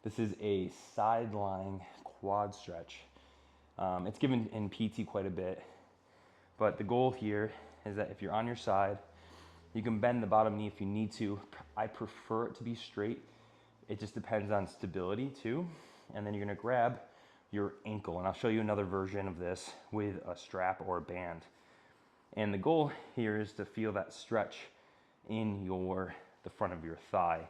This is a side lying quad stretch. It's given in PT quite a bit, but the goal here is that if you're on your side, you can bend the bottom knee if you need to. I prefer it to be straight. It just depends on stability too. And then you're gonna grab your ankle, and I'll show you another version of this with a strap or a band. And the goal here is to feel that stretch in the front of your thigh.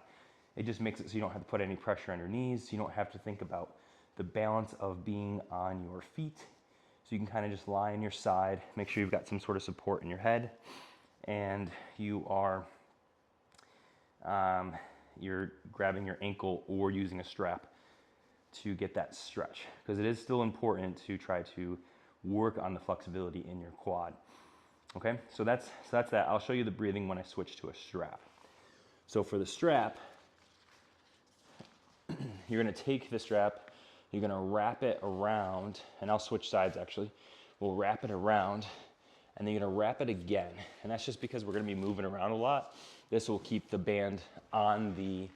It just makes it so you don't have to put any pressure on your knees. You don't have to think about the balance of being on your feet. So you can kind of just lie on your side, make sure you've got some sort of support in your head, and you are you're grabbing your ankle or using a strap to get that stretch, because it is still important to try to work on the flexibility in your quad. Okay, so that's that. I'll show you the breathing when I switch to a strap. So for the strap, you're gonna take the strap, you're gonna wrap it around, and I'll switch sides actually. We'll wrap it around, and then you're gonna wrap it again. And that's just because we're gonna be moving around a lot. This will keep the band on the,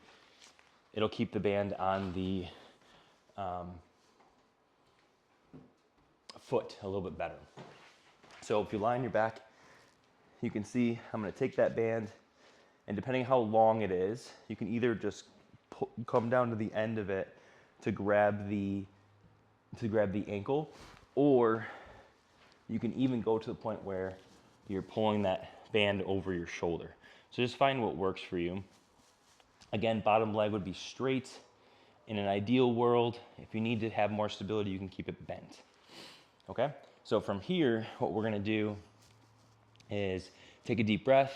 foot a little bit better. So if you lie on your back, you can see I'm gonna take that band, and depending how long it is, you can either just come down to the end of it to grab the ankle, or you can even go to the point where you're pulling that band over your shoulder. So just find what works for you. Again, bottom leg would be straight. In an ideal world, if you need to have more stability, you can keep it bent. Okay? So from here, what we're gonna do is take a deep breath,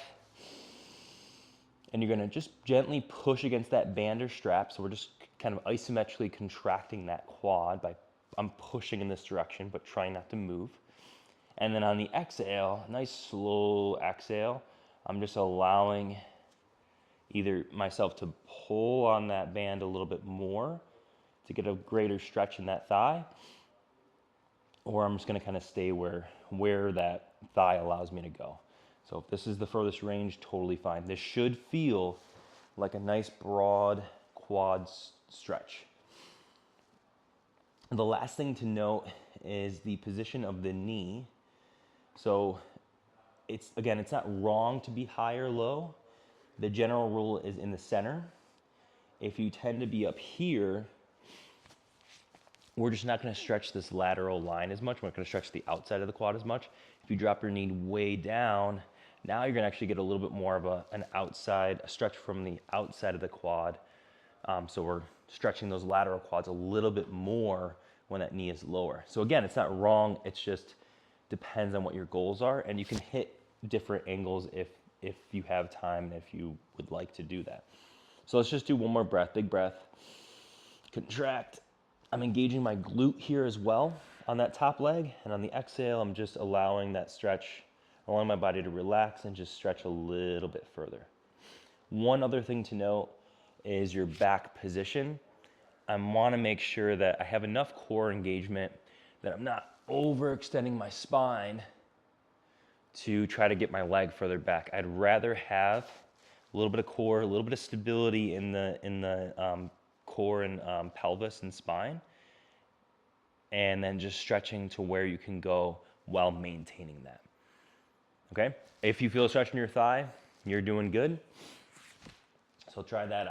and you're gonna just gently push against that band or strap. So we're just kind of isometrically contracting that quad I'm pushing in this direction, but trying not to move. And then on the exhale, nice slow exhale, I'm just allowing either myself to pull on that band a little bit more to get a greater stretch in that thigh, or I'm just gonna kind of stay where that thigh allows me to go. So if this is the furthest range, totally fine. This should feel like a nice broad quad stretch. The last thing to note is the position of the knee. So it's not wrong to be high or low. The general rule is in the center. If you tend to be up here, we're just not gonna stretch this lateral line as much. We're not gonna stretch the outside of the quad as much. If you drop your knee way down, now you're gonna actually get a little bit more of a stretch from the outside of the quad. So we're stretching those lateral quads a little bit more when that knee is lower. So again, it's not wrong, it's just depends on what your goals are, and you can hit different angles if you have time and if you would like to do that. So let's just do one more breath, big breath. Contract. I'm engaging my glute here as well on that top leg, and on the exhale, I'm just allowing that stretch, allowing my body to relax and just stretch a little bit further. One other thing to note is your back position. I wanna make sure that I have enough core engagement, that I'm not overextending my spine to try to get my leg further back. I'd rather have a little bit of core, a little bit of stability in the core and pelvis and spine, and then just stretching to where you can go while maintaining that. Okay? If you feel a stretch in your thigh, you're doing good. So try that out.